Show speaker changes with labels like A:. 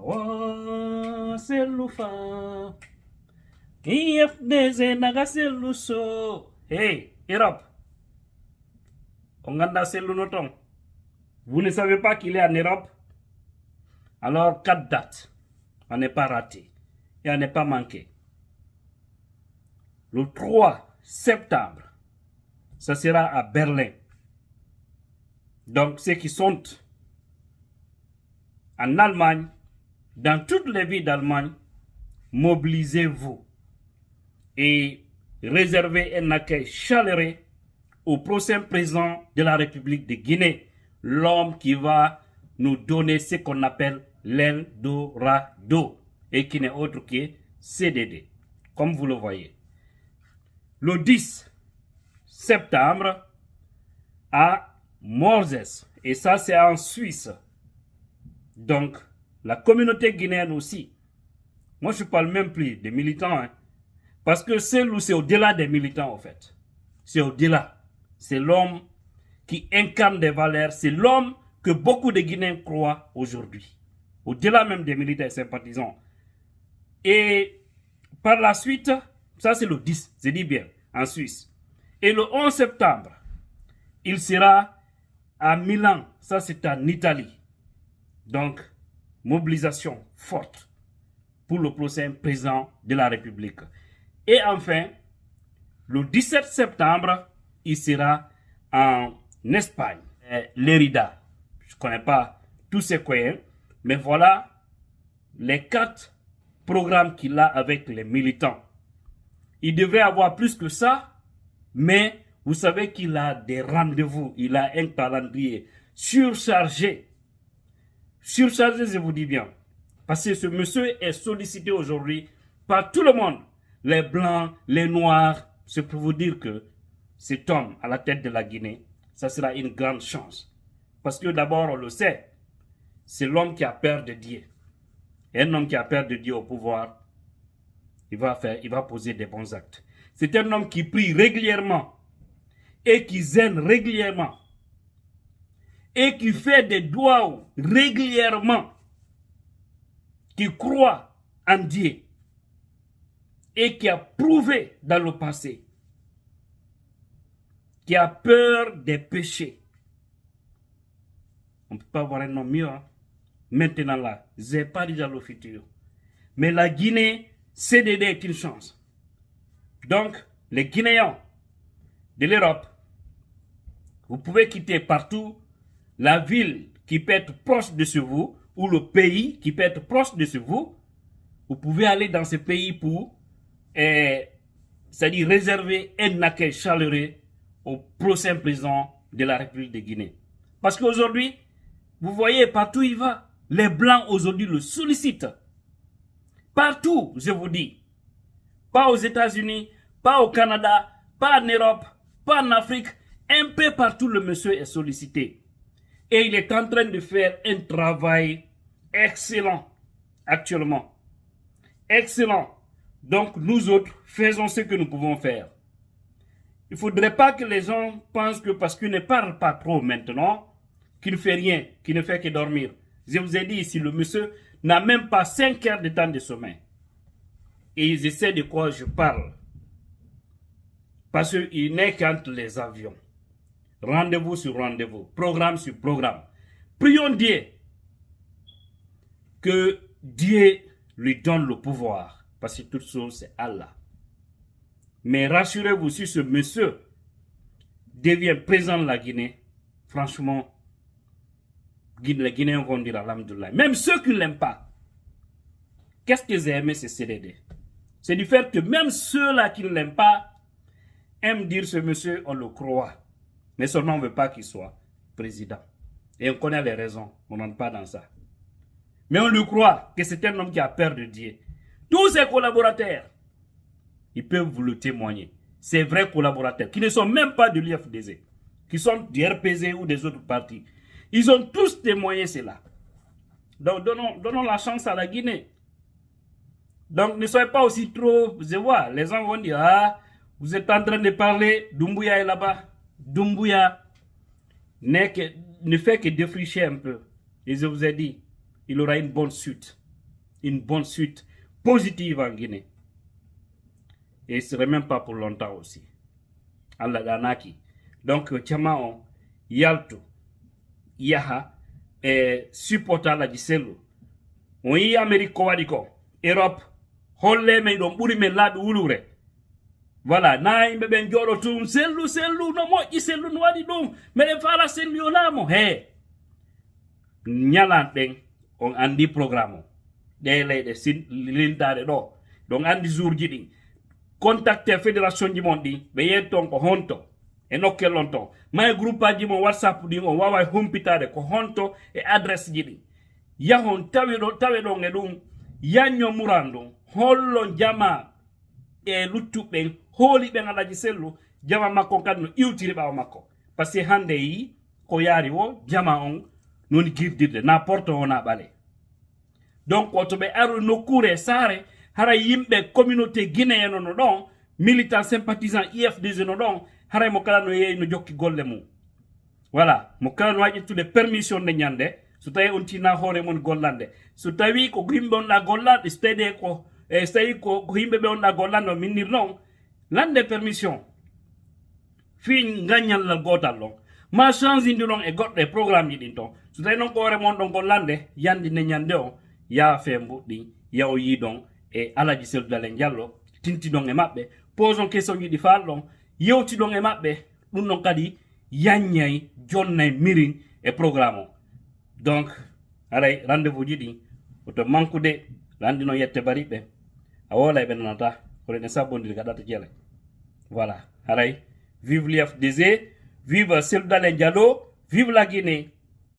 A: Awa selufa. IFDZ naga seluso. Hey, Europe. Onganda selunotong. Vous ne savez pas qu'il est en Europe? Alors, 4 dates. On n'est pas raté. Et on n'est pas manqué. Le 3 septembre, ça sera à Berlin. Donc, ceux qui sont en Allemagne, dans toutes les villes d'Allemagne, mobilisez-vous et réservez un accueil chaleureux au prochain président de la République de Guinée, l'homme qui va nous donner ce qu'on appelle l'Eldorado et qui n'est autre que CDD, comme vous le voyez. Le 10 septembre à Morzes, et ça c'est en Suisse. Donc, la communauté guinéenne aussi. Moi, je ne parle même plus des militants, hein, parce que c'est au-delà des militants, en fait. C'est au-delà. C'est l'homme qui incarne des valeurs. C'est l'homme que beaucoup de Guinéens croient aujourd'hui. Au-delà même des militants et sympathisants. Et par la suite, ça c'est le 10, je dis bien, en Suisse. Et le 11 septembre, il sera à Milan, ça c'est en Italie. Donc, mobilisation forte pour le prochain président de la République. Et enfin, le 17 septembre, il sera en Espagne, Lérida. Je ne connais pas tous ces coins, mais voilà les 4 programmes qu'il a avec les militants. Il devrait avoir plus que ça, mais vous savez qu'il a des rendez-vous, il a un calendrier surchargé. Surchargé, je vous dis bien. Parce que ce monsieur est sollicité aujourd'hui par tout le monde. Les blancs, les noirs. C'est pour vous dire que cet homme à la tête de la Guinée, ça sera une grande chance. Parce que d'abord, on le sait, c'est l'homme qui a peur de Dieu. Et un homme qui a peur de Dieu au pouvoir, il va poser des bons actes. C'est un homme qui prie régulièrement et qui zèle régulièrement et qui fait des doigts régulièrement, qui croit en Dieu et qui a prouvé dans le passé, qui a peur des péchés. On ne peut pas avoir un homme mieux. Hein? Maintenant là, je n'ai pas dit dans le futur. Mais la Guinée, CDD est une chance. Donc, les Guinéens de l'Europe, vous pouvez quitter partout la ville qui peut être proche de chez vous, ou le pays qui peut être proche de chez vous. Vous pouvez aller dans ce pays pour, c'est-à-dire réserver un accueil chaleureux au prochain président de la République de Guinée. Parce qu'aujourd'hui, vous voyez, partout où il va, les Blancs aujourd'hui le sollicitent. Partout, je vous dis. Pas aux États-Unis, pas au Canada, pas en Europe, pas en Afrique. Un peu partout, le monsieur est sollicité. Et il est en train de faire un travail excellent actuellement. Excellent. Donc, nous autres, faisons ce que nous pouvons faire. Il ne faudrait pas que les gens pensent que parce qu'il ne parle pas trop maintenant, qu'il ne fait rien, qu'il ne fait que dormir. Je vous ai dit ici, le monsieur n'a même pas 5 heures de temps de sommeil. Et ils essaient de quoi je parle. Parce qu'il n'est qu'entre les avions. Rendez-vous sur rendez-vous, programme sur programme. Prions Dieu que Dieu lui donne le pouvoir. Parce que toute chose, c'est Allah. Mais rassurez-vous, si ce monsieur devient président de la Guinée, franchement, les Guinéens vont dire alhamdoulilah. Même ceux qui ne l'aiment pas. Qu'est-ce que j'ai aimé, c'est CDD. C'est du fait que même ceux-là qui ne l'aiment pas aiment dire ce monsieur, on le croit. Mais seulement on ne veut pas qu'il soit président. Et on connaît les raisons. On n'entre pas dans ça. Mais on le croit que c'est un homme qui a peur de Dieu. Tous ses collaborateurs, ils peuvent vous le témoigner. Ces vrais collaborateurs, qui ne sont même pas de l'IFDZ, qui sont du RPZ ou des autres partis. Ils ont tous témoigné cela. Donc donnons la chance à la Guinée. Donc ne soyez pas aussi trop... Je vois, les gens vont dire, ah, vous êtes en train de parler, Doumbouya est là-bas. Doumbouya ne fait que défricher un peu. Et je vous ai dit, il aura une bonne suite. une bonne suite positive en Guinée. Et ce serait même pas pour longtemps aussi. Allah danaki. Donc, Tchamao, Yalto, Yaha, et supporta la giselu. On y Amérique Wadiko, Europe, Holle, mais donc, Bouri, mais là, Ouloure. Voilà, na imbe ben joro tum sellu no moƴƴi sellu no waɗi ɗum meɗen fala sellu yolamo he ñalan ɗen on andi programme o ɗe leyɗe lindade ɗo ɗon andi jour ji ɗin contacte fédération ji mon ɗi ɓe yetton ko honto e nokkellon ton may groupe aji mon whatsapp ɗin on wawa humpitade ko honto e adresse ji ɗin yahon tawe ɗon e ɗum yanño muran ɗum hollon jama e luttuɓen hooli ɓen alaji sellu jama makko kadi no iwtiri ɓawa makko par ce que hande yi ko yaari wo jama on noni girdirde na porte o na ɓale donc o to ɓe aru nokkure saare hara yimɓe communauté guinéen no ɗon militant sympathisant IFDG no ɗon haray mo kala no yeeyi no jokki golle mum voilà mo kala no waɗi ƴettude permission nde ñande so tawi on tina hoore mon gollande so tawi ko yimɓe onɗa gollanɗe so tawi ko so tawi ko yimɓe ɓe onɗa gollande o minnir noon lande permission fi gagnallal gotal ɗon ma change ndi ɗon e goɗɗo e programme ji ɗin ton so tawi noon ko hoore mon ɗon gollande yandinde ñande o yaa fe mbuɗɗi yaw yi ɗon e alaji seldudalen diallo tinti ɗon e maɓɓe poson question ji ɗi faal ɗon yewti ɗon e maɓɓe ɗum ɗon kadi yaññay jonnay mirin e programme o donc aray rendez-vous ji ɗin oto manqude landi noon yette bariɓe a wola e ɓe nanata ko ɗen sabbodiri gaɗata jele voilà haray vive l'IFDG vive Seydou Dalein Diallo vive la Guinée